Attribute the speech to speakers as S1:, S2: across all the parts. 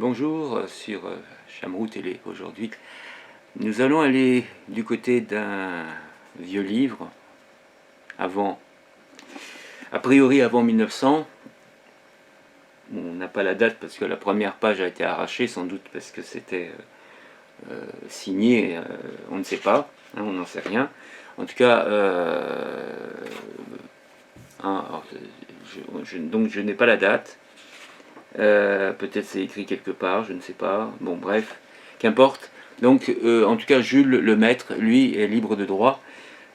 S1: Bonjour sur Chamrou Télé. Aujourd'hui, nous allons aller du côté d'un vieux livre, a priori avant 1900. On n'a pas la date parce que la première page a été arrachée, sans doute parce que c'était signé, on ne sait pas, hein, on n'en sait rien. En tout cas, donc je n'ai pas la date. Peut-être c'est écrit quelque part, je ne sais pas. Bon, bref, qu'importe. Donc, en tout cas, Jules Lemaître, lui, est libre de droit.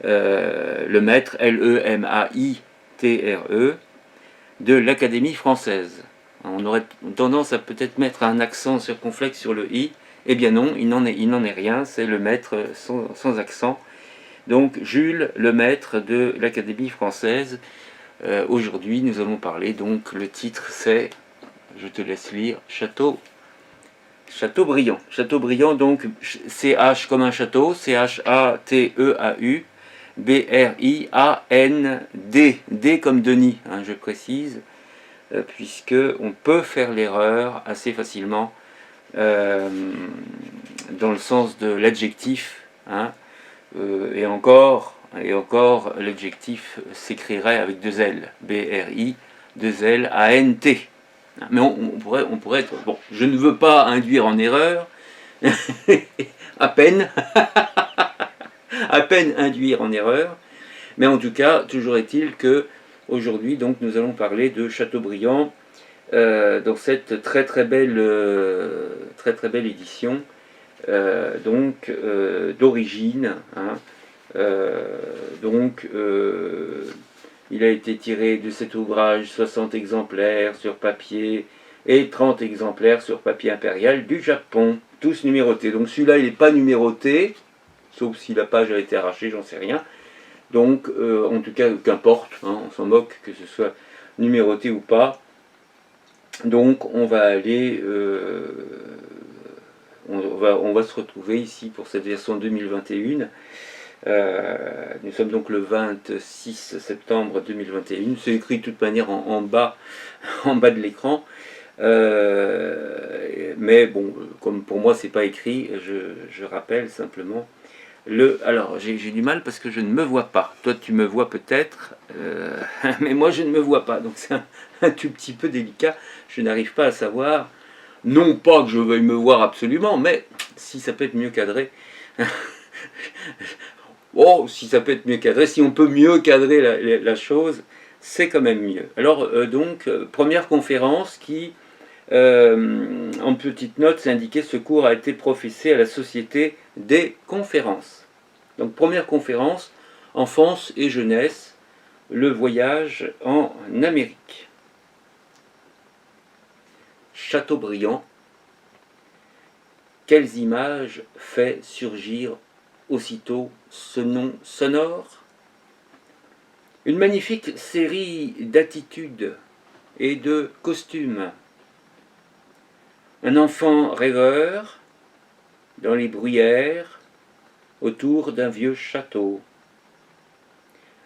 S1: Lemaître, Lemaitre, de l'Académie française. On aurait tendance à peut-être mettre un accent circonflexe sur le i. Eh bien non, il n'en est rien, c'est Lemaître sans accent. Donc, Jules Lemaître de l'Académie française. Aujourd'hui, nous allons parler, donc, le titre c'est... Je te laisse lire. Chateaubriand. Chateaubriand, donc, CH comme un château, C-H-A-T-E-A-U, B-R-I-A-N-D, D comme Denis, hein, je précise, puisque on peut faire l'erreur assez facilement dans le sens de l'adjectif, hein, et encore, l'adjectif s'écrirait avec deux L, B-R-I, deux L, A-N-T. Mais on pourrait être... Bon, je ne veux pas induire en erreur, à peine induire en erreur, mais en tout cas, toujours est-il que aujourd'hui, donc, nous allons parler de Chateaubriand dans cette très belle édition, d'origine, hein, il a été tiré de cet ouvrage 60 exemplaires sur papier et 30 exemplaires sur papier impérial du Japon, tous numérotés. Donc celui-là, il n'est pas numéroté, sauf si la page a été arrachée, j'en sais rien. Donc, en tout cas, qu'importe, hein, on s'en moque que ce soit numéroté ou pas. Donc, on va aller... on va se retrouver ici pour cette version 2021. Nous sommes donc le 26 septembre 2021. C'est écrit de toute manière en bas de l'écran. Mais bon, comme pour moi c'est pas écrit, je rappelle simplement alors j'ai du mal parce que je ne me vois pas. Toi tu me vois peut-être, mais moi je ne me vois pas. Donc c'est un tout petit peu délicat. Je n'arrive pas à savoir. Non pas que je veuille me voir absolument, mais si ça peut être mieux cadré. Oh, si ça peut être mieux cadré, si on peut mieux cadrer la chose, c'est quand même mieux. Alors, première conférence qui, en petite note, c'est indiqué, ce cours a été professé à la Société des conférences. Donc, première conférence, enfance et jeunesse, le voyage en Amérique. Chateaubriand, quelles images fait surgir aussitôt ce nom sonore? Une magnifique série d'attitudes et de costumes. Un enfant rêveur dans les bruyères autour d'un vieux château.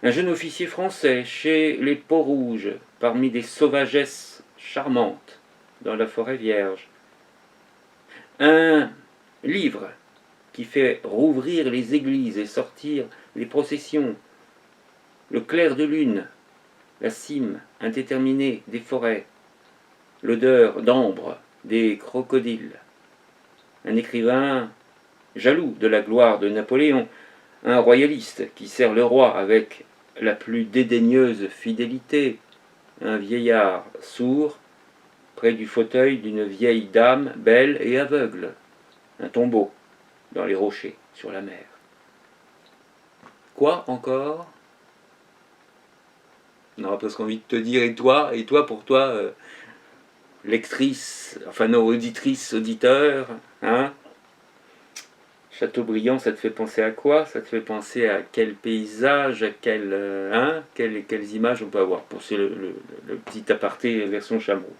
S1: Un jeune officier français chez les Peaux-Rouges parmi des sauvagesses charmantes dans la forêt vierge. Un livre qui fait rouvrir les églises et sortir les processions, le clair de lune, la cime indéterminée des forêts, l'odeur d'ambre des crocodiles. Un écrivain jaloux de la gloire de Napoléon, un royaliste qui sert le roi avec la plus dédaigneuse fidélité, un vieillard sourd près du fauteuil d'une vieille dame belle et aveugle, un tombeau dans les rochers, sur la mer. Quoi encore? On aura presque envie de te dire, et toi pour toi, lectrice, enfin non, auditrice, auditeur, hein? Chateaubriand, ça te fait penser à quoi? Ça te fait penser à quel paysage, à quelles images on peut avoir? Pour c'est le petit aparté version Chamrou.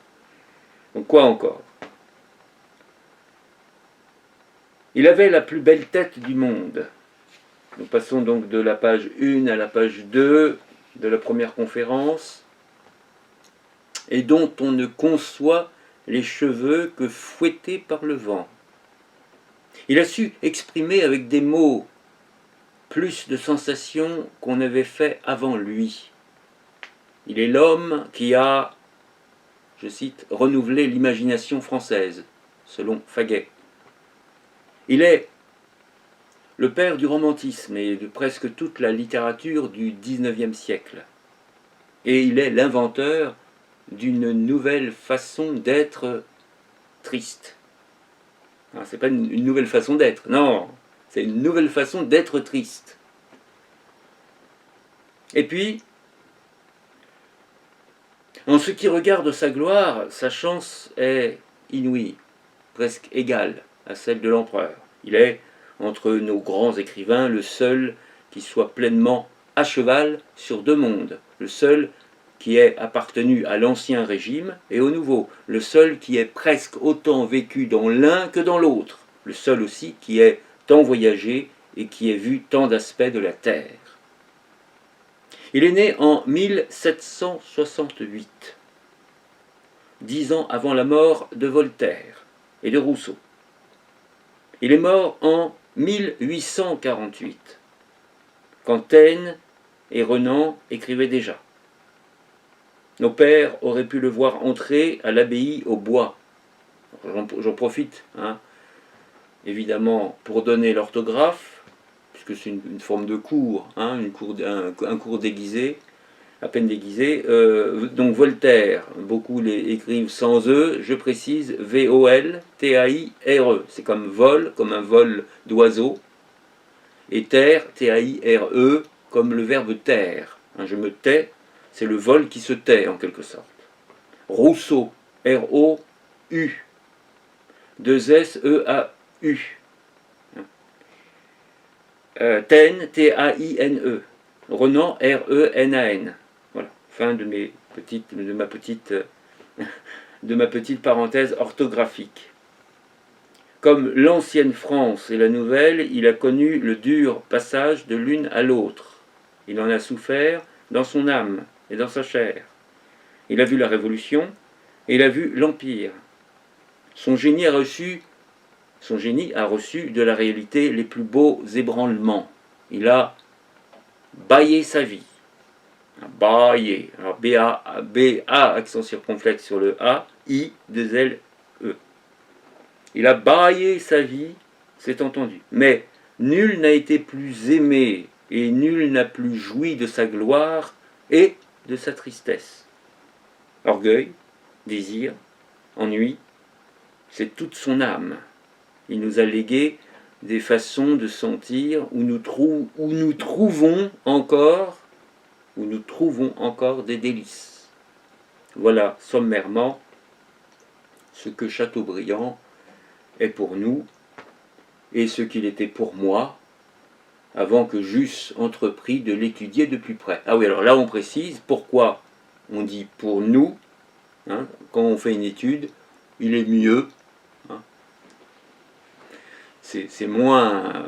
S1: Donc quoi encore? Il avait la plus belle tête du monde. Nous passons donc de la page 1 à la page 2 de la première conférence, et dont on ne conçoit les cheveux que fouettés par le vent. Il a su exprimer avec des mots plus de sensations qu'on n'avait fait avant lui. Il est l'homme qui a, je cite, renouvelé l'imagination française, selon Faguet. Il est le père du romantisme et de presque toute la littérature du XIXe siècle. Et il est l'inventeur d'une nouvelle façon d'être triste. Ce n'est pas une nouvelle façon d'être, non, c'est une nouvelle façon d'être triste. Et puis, en ce qui regarde sa gloire, sa chance est inouïe, presque égale à celle de l'empereur. Il est, entre nos grands écrivains, le seul qui soit pleinement à cheval sur deux mondes, le seul qui ait appartenu à l'ancien régime et au nouveau, le seul qui ait presque autant vécu dans l'un que dans l'autre, le seul aussi qui ait tant voyagé et qui ait vu tant d'aspects de la terre. Il est né en 1768, 10 ans avant la mort de Voltaire et de Rousseau. Il est mort en 1848, quand Taine et Renan écrivaient déjà. Nos pères auraient pu le voir entrer à l'abbaye au bois. J'en profite, évidemment, pour donner l'orthographe, puisque c'est une forme de cours, un cours déguisé, à peine déguisé. Donc Voltaire, beaucoup écrivent sans E, je précise V-O-L-T-A-I-R-E. C'est comme vol, comme un vol d'oiseau, et terre, T-A-I-R-E, comme le verbe taire. Je me tais, c'est le vol qui se tait en quelque sorte. Rousseau, R-O-U, 2-S-E-A-U. Taine, T-A-I-N-E. Renan, R-E-N-A-N. Voilà, fin de ma petite parenthèse orthographique. Comme l'ancienne France et la nouvelle, il a connu le dur passage de l'une à l'autre. Il en a souffert dans son âme et dans sa chair. Il a vu la Révolution et il a vu l'Empire. Son génie a reçu de la réalité les plus beaux ébranlements. Il a bâillé sa vie. Bâillé. Alors B-A, accent circonflexe sur le A, I, 2 L, E. Il a bâillé sa vie, c'est entendu. Mais nul n'a été plus aimé et nul n'a plus joui de sa gloire et de sa tristesse. Orgueil, désir, ennui, c'est toute son âme. Il nous a légué des façons de sentir où nous trouvons encore des délices. Voilà sommairement ce que Chateaubriand est pour nous et ce qu'il était pour moi avant que j'eusse entrepris de l'étudier de plus près. Ah oui, alors là on précise pourquoi on dit pour nous, quand on fait une étude, il est mieux, c'est moins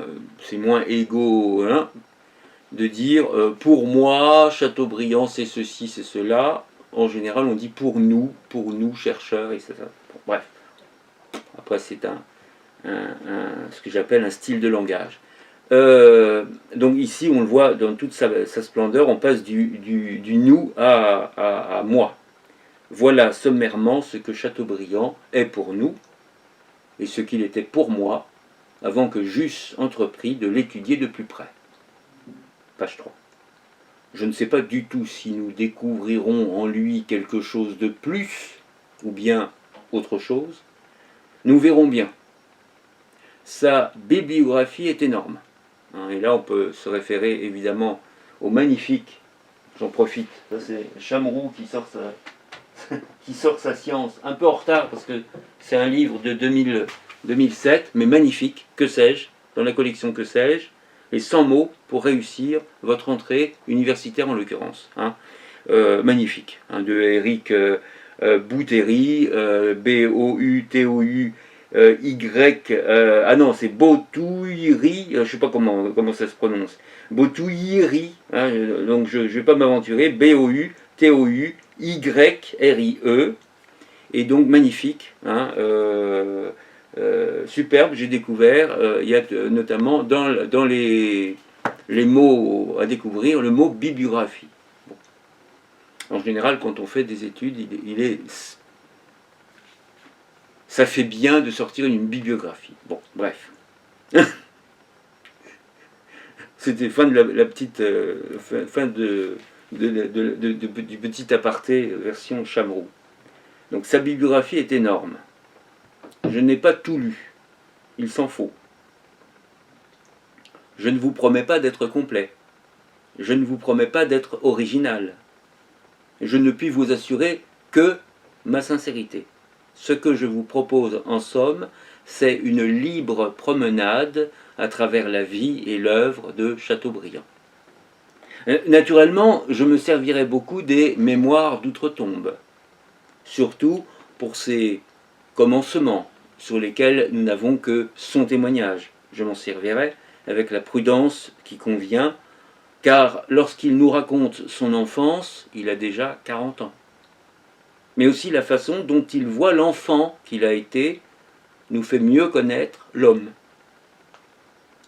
S1: égaux, de dire pour moi, Chateaubriand c'est ceci, c'est cela. En général on dit pour nous chercheurs, etc. Bon, bref, après c'est ce que j'appelle un style de langage. Donc ici on le voit dans toute sa splendeur, on passe du nous à moi. Voilà sommairement ce que Chateaubriand est pour nous et ce qu'il était pour moi avant que j'eusse entrepris de l'étudier de plus près. Page 3. Je ne sais pas du tout si nous découvrirons en lui quelque chose de plus ou bien autre chose. Nous verrons bien. Sa bibliographie est énorme. Et là, on peut se référer évidemment au magnifique, j'en profite, ça c'est Chameroux qui sort sa science, un peu en retard parce que c'est un livre de 2007, mais magnifique, que sais-je, dans la collection Que sais-je, et 100 mots pour réussir votre entrée universitaire en l'occurrence. Magnifique, de Eric Bouteri, B-O-U-T-O-U, c'est Botouiri, je ne sais pas comment ça se prononce, Botouiri, donc je ne vais pas m'aventurer, B-O-U-T-O-U-Y-R-I-E, et donc magnifique, hein, superbe. J'ai découvert, il y a notamment dans les mots à découvrir, le mot bibliographie. Bon. En général, quand on fait des études, ça fait bien de sortir une bibliographie. Bon, bref. C'était fin de la petite fin du petit aparté version Chameroux. Donc sa bibliographie est énorme. Je n'ai pas tout lu. Il s'en faut. Je ne vous promets pas d'être complet. Je ne vous promets pas d'être original. Je ne puis vous assurer que ma sincérité. Ce que je vous propose en somme, c'est une libre promenade à travers la vie et l'œuvre de Chateaubriand. Naturellement, je me servirai beaucoup des mémoires d'outre-tombe, surtout pour ces commencements sur lesquels nous n'avons que son témoignage. Je m'en servirai avec la prudence qui convient, car lorsqu'il nous raconte son enfance, il a déjà 40 ans. Mais aussi la façon dont il voit l'enfant qu'il a été nous fait mieux connaître l'homme.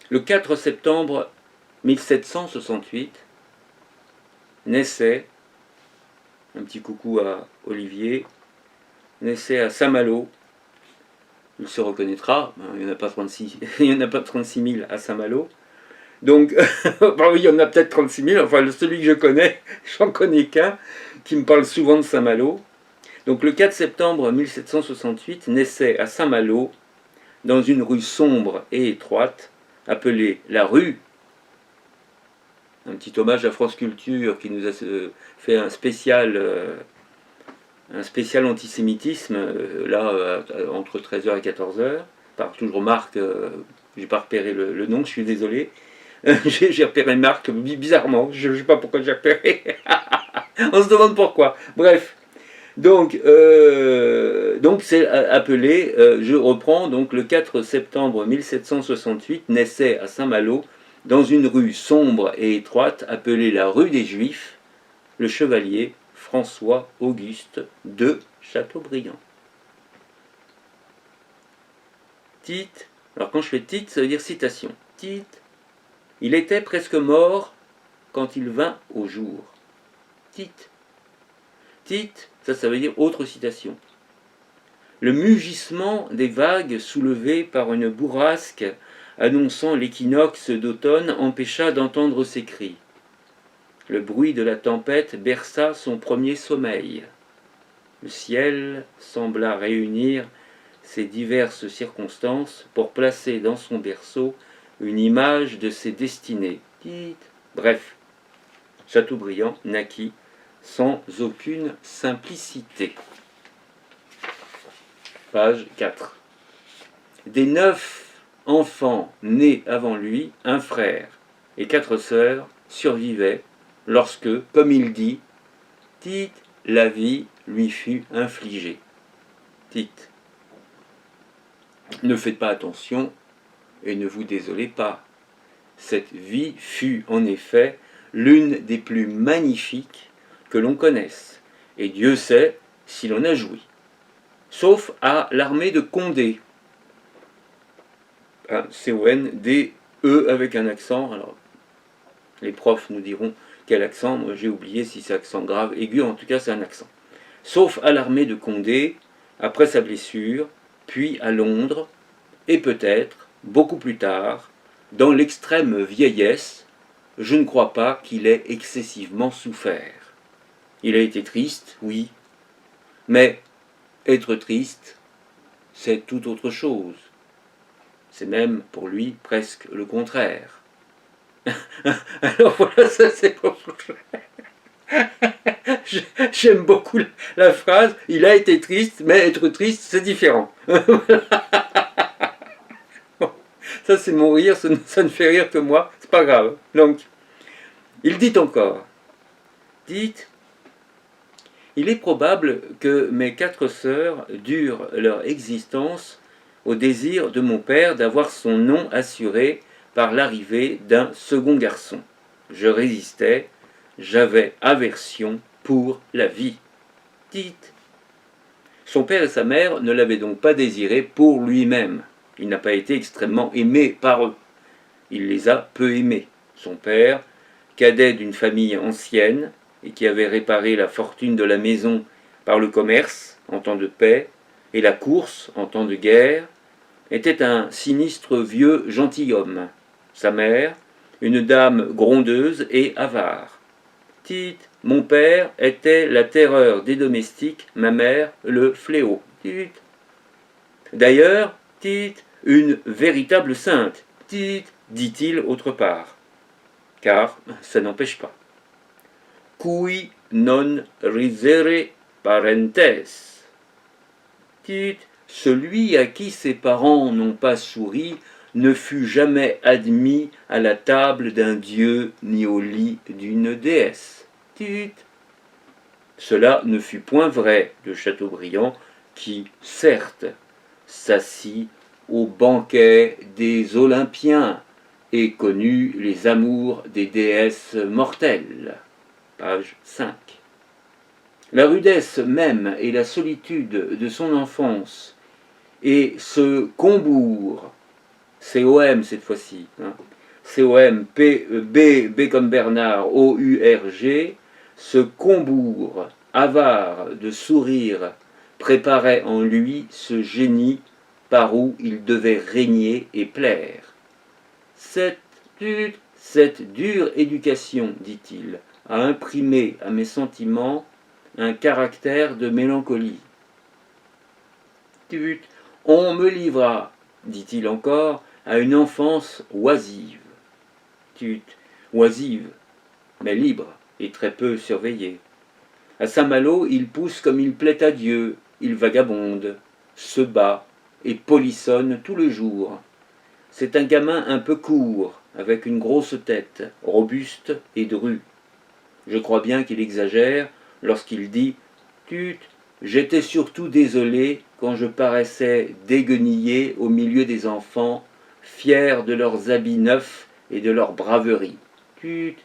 S1: Le 4 septembre 1768 naissait, un petit coucou à Olivier, naissait à Saint-Malo. Il se reconnaîtra, il n'y en a pas 36 000 à Saint-Malo. Donc, oui, il y en a peut-être 36 000, enfin celui que je connais, j'en connais qu'un, qui me parle souvent de Saint-Malo. Donc le 4 septembre 1768 naissait à Saint-Malo, dans une rue sombre et étroite, appelée la rue. Un petit hommage à France Culture qui nous a fait un spécial antisémitisme, là, entre 13h et 14h, par toujours Marc, j'ai pas repéré le nom, je suis désolé. J'ai repéré Marc, bizarrement, je ne sais pas pourquoi j'ai repéré. On se demande pourquoi. Bref. Donc c'est appelé, je reprends, donc le 4 septembre 1768, naissait à Saint-Malo, dans une rue sombre et étroite, appelée la rue des Juifs, le chevalier François-Auguste de Chateaubriand. Tite, alors quand je fais titre, ça veut dire citation. Tite, il était presque mort quand il vint au jour. Tite. Tite, ça veut dire autre citation. Le mugissement des vagues soulevées par une bourrasque annonçant l'équinoxe d'automne empêcha d'entendre ses cris. Le bruit de la tempête berça son premier sommeil. Le ciel sembla réunir ces diverses circonstances pour placer dans son berceau une image de ses destinées. Bref, Chateaubriand naquit sans aucune simplicité. Page 4. Des 9 enfants nés avant lui, un frère et 4 sœurs survivaient lorsque, comme il dit, Tite, la vie lui fut infligée. Tite. Ne faites pas attention et ne vous désolez pas. Cette vie fut en effet l'une des plus magnifiques que l'on connaisse, et Dieu sait si l'on a joui. Sauf à l'armée de Condé. C-O-N-D-E avec un accent. Alors, les profs nous diront quel accent. Moi, j'ai oublié si c'est accent grave, aigu. En tout cas, c'est un accent. Sauf à l'armée de Condé, après sa blessure, puis à Londres, et peut-être, beaucoup plus tard, dans l'extrême vieillesse, je ne crois pas qu'il ait excessivement souffert. Il a été triste, oui, mais être triste, c'est tout autre chose. C'est même pour lui presque le contraire. Alors voilà, ça c'est pour... J'aime beaucoup la phrase, il a été triste, mais être triste, c'est différent. Ça c'est mon rire, ça ne fait rire que moi, c'est pas grave. Donc, il dit encore, dites, il est probable que mes 4 sœurs durent leur existence au désir de mon père d'avoir son nom assuré par l'arrivée d'un second garçon. Je résistais, j'avais aversion pour la vie. Dites, Son père et sa mère ne l'avaient donc pas désiré pour lui-même. Il n'a pas été extrêmement aimé par eux. Il les a peu aimés. Son père, cadet d'une famille ancienne et qui avait réparé la fortune de la maison par le commerce en temps de paix et la course en temps de guerre, était un sinistre vieux gentilhomme. Sa mère, une dame grondeuse et avare. Tite, mon père était la terreur des domestiques, ma mère le fléau. Tite. D'ailleurs, Tite, une véritable sainte. Tite, dit-il autre part. Car ça n'empêche pas. Cui non risere parentes. Tite, celui à qui ses parents n'ont pas souri ne fut jamais admis à la table d'un dieu ni au lit d'une déesse. Tite. Cela ne fut point vrai de Chateaubriand, qui, certes, s'assit au banquet des Olympiens et connut les amours des déesses mortelles. Page 5. La rudesse même et la solitude de son enfance et ce Combourg, C-O-M cette fois-ci, C-O-M, B comme Bernard, O-U-R-G, ce Combourg, avare de sourire, préparait en lui ce génie par où il devait régner et plaire. Cette dure éducation, dit-il, a imprimé à mes sentiments un caractère de mélancolie. On me livra, dit-il encore, à une enfance oisive. Oisive, mais libre et très peu surveillée. À Saint-Malo, il pousse comme il plaît à Dieu, il vagabonde, se bat et polissonne tout le jour. C'est un gamin un peu court, avec une grosse tête, robuste et drue. Je crois bien qu'il exagère lorsqu'il dit « Tut, j'étais surtout désolé quand je paraissais déguenillé au milieu des enfants, fiers de leurs habits neufs et de leur braverie. Tut. »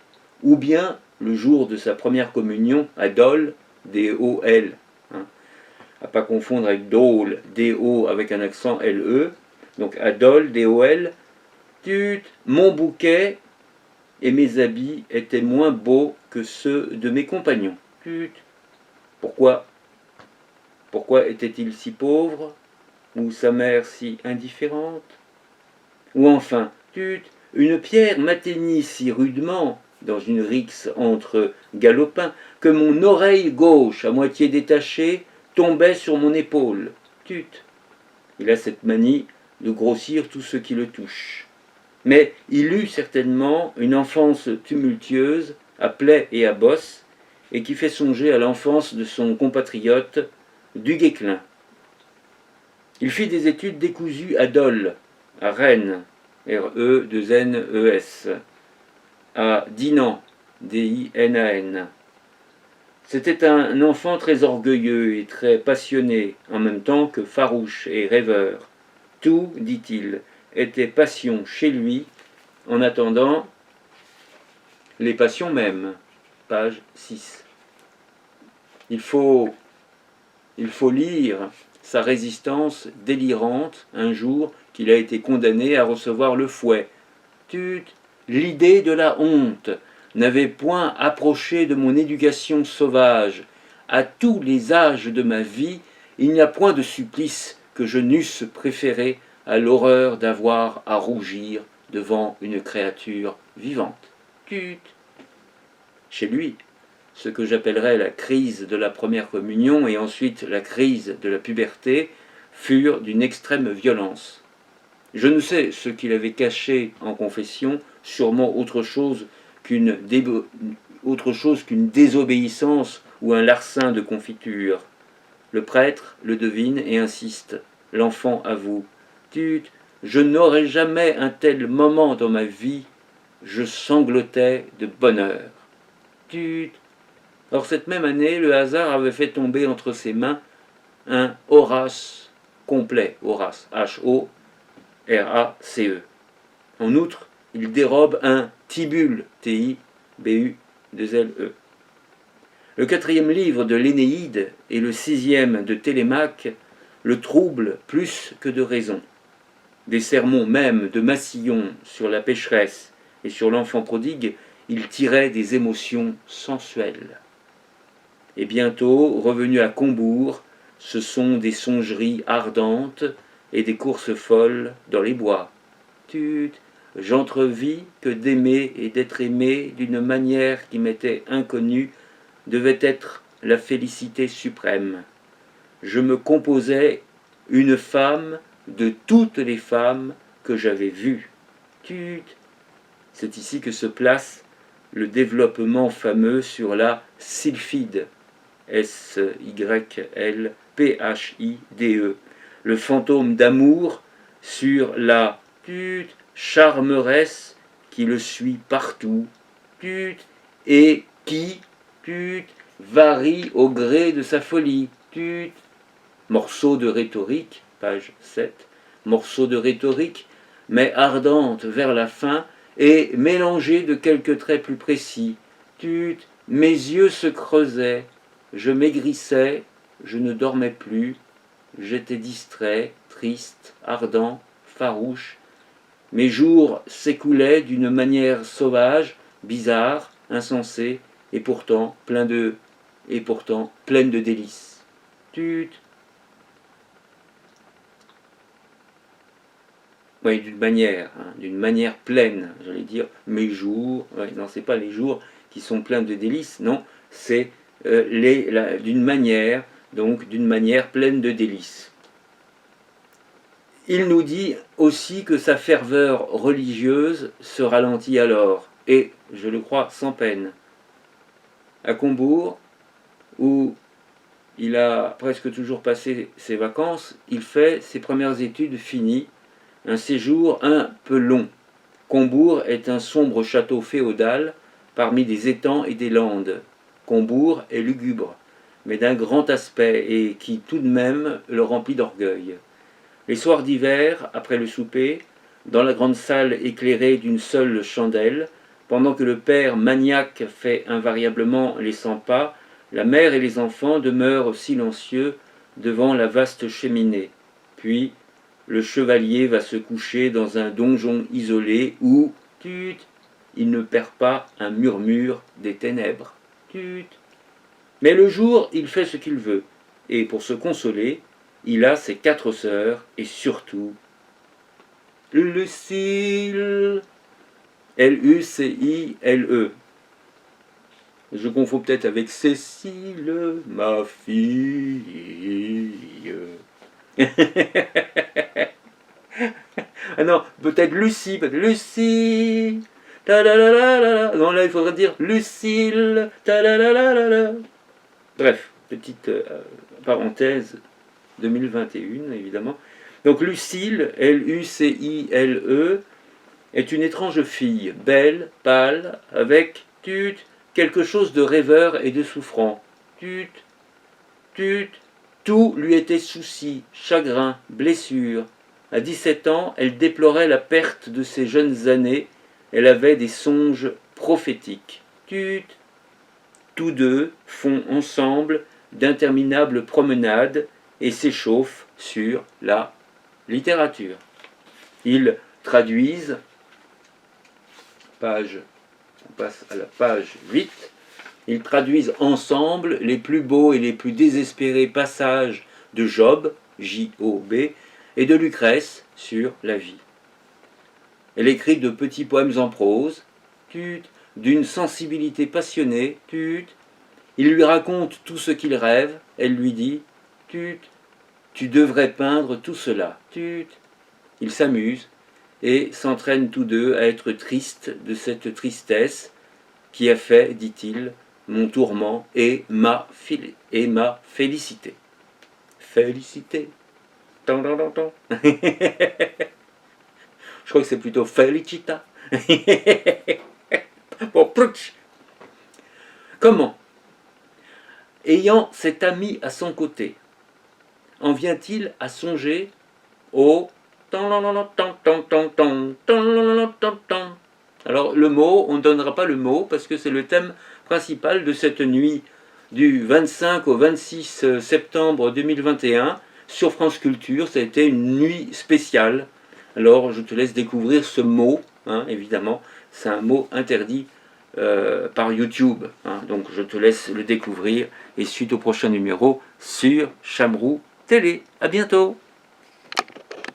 S1: Ou bien, le jour de sa première communion, à Dole, D-O-L, à pas confondre avec Dole, D-O avec un accent L-E, donc à Dole, D-O-L, Tut, mon bouquet et mes habits étaient moins beaux que ceux de mes compagnons. Tut. Pourquoi était-il si pauvre? Ou sa mère si indifférente? Ou enfin, une pierre m'atteignit si rudement dans une rixe entre galopins que mon oreille gauche, à moitié détachée, tombait sur mon épaule. Il a cette manie de grossir tout ce qui le touche. Mais il eut certainement une enfance tumultueuse, à plaies et à bosses, et qui fait songer à l'enfance de son compatriote Du Guesclin. Il fit des études décousues à Dole, à Rennes, R-E-2-N-E-S, à Dinan, D-I-N-A-N. C'était un enfant très orgueilleux et très passionné, en même temps que farouche et rêveur. Tout, dit-il, était passion chez lui, en attendant les passions mêmes. Page 6. Il faut lire sa résistance délirante un jour qu'il a été condamné à recevoir le fouet. L'idée de la honte n'avait point approché de mon éducation sauvage. À tous les âges de ma vie, il n'y a point de supplice que je n'eusse préféré à l'horreur d'avoir à rougir devant une créature vivante. Chez lui, ce que j'appellerais la crise de la première communion et ensuite la crise de la puberté furent d'une extrême violence. Je ne sais ce qu'il avait caché en confession, sûrement autre chose qu'une désobéissance ou un larcin de confiture. Le prêtre le devine et insiste. L'enfant avoue. Je n'aurai jamais un tel moment dans ma vie. Je sanglotais de bonheur. Or cette même année, le hasard avait fait tomber entre ses mains un Horace complet, Horace, H-O-R-A-C-E. En outre, il dérobe un Tibulle, T-I-B-U-2-L-E. Le 4e livre de l'Énéide et le 6e de Télémaque le troublent plus que de raison. Des sermons même de Massillon sur la pécheresse et sur l'enfant prodigue, il tirait des émotions sensuelles. Et bientôt, revenu à Combourg, ce sont des songeries ardentes et des courses folles dans les bois. J'entrevis que d'aimer et d'être aimé d'une manière qui m'était inconnue devait être la félicité suprême. Je me composais une femme de toutes les femmes que j'avais vues. C'est ici que se place le développement fameux sur la sylphide, S-Y-L-P-H-I-D-E, le fantôme d'amour sur la charmeresse qui le suit partout, et qui varie au gré de sa folie. Morceau de rhétorique, page 7, morceau de rhétorique, mais ardente vers la fin et mélangée de quelques traits plus précis. Mes yeux se creusaient, je maigrissais, je ne dormais plus, j'étais distrait, triste, ardent, farouche. Mes jours s'écoulaient d'une manière sauvage, bizarre, insensée, et pourtant pleine de délices. Oui, d'une manière pleine, j'allais dire, mes jours, non, c'est pas les jours qui sont pleins de délices, non, c'est d'une manière pleine de délices. Il nous dit aussi que sa ferveur religieuse se ralentit alors, et, je le crois, sans peine. À Combourg, où il a presque toujours passé ses vacances, il fait ses premières études finies, un séjour un peu long. Combourg est un sombre château féodal parmi des étangs et des landes. Combourg est lugubre, mais d'un grand aspect et qui tout de même le remplit d'orgueil. Les soirs d'hiver, après le souper, dans la grande salle éclairée d'une seule chandelle, pendant que le père maniaque fait invariablement les 100 pas, la mère et les enfants demeurent silencieux devant la vaste cheminée. Puis, le chevalier va se coucher dans un donjon isolé où, il ne perd pas un murmure des ténèbres. Mais le jour, il fait ce qu'il veut, et pour se consoler, il a ses 4 sœurs, et surtout, Lucile, L-U-C-I-L-E. Je confonds peut-être avec Cécile, ma fille. Ah non, peut-être Lucie, Lucie. Non, là il faudrait dire Lucille. Bref, petite parenthèse 2021 évidemment. Donc Lucile, L-U-C-I-L-E, est une étrange fille, belle, pâle, avec quelque chose de rêveur et de souffrant. Tout lui était souci, chagrin, blessure. À 17 ans, elle déplorait la perte de ses jeunes années. Elle avait des songes prophétiques. Tous deux font ensemble d'interminables promenades et s'échauffent sur la littérature. Ils traduisent, on passe à la page 8, ils traduisent ensemble les plus beaux et les plus désespérés passages de Job, J-O-B, et de Lucrèce sur la vie. Elle écrit de petits poèmes en prose, d'une sensibilité passionnée, il lui raconte tout ce qu'il rêve, elle lui dit, tu devrais peindre tout cela, Ils s'amusent et s'entraînent tous deux à être tristes de cette tristesse qui a fait, dit-il, mon tourment et ma félicité. Félicité. Je crois que c'est plutôt Felicita. Comment, ayant cet ami à son côté, en vient-il à songer au... Alors le mot, on ne donnera pas le mot parce que c'est le thème principal de cette nuit du 25 au 26 septembre 2021 sur France Culture. Ça a été une nuit spéciale. Alors je te laisse découvrir ce mot, hein, évidemment, c'est un mot interdit par YouTube, hein, donc je te laisse le découvrir et suite au prochain numéro sur Chamrou Télé. À bientôt.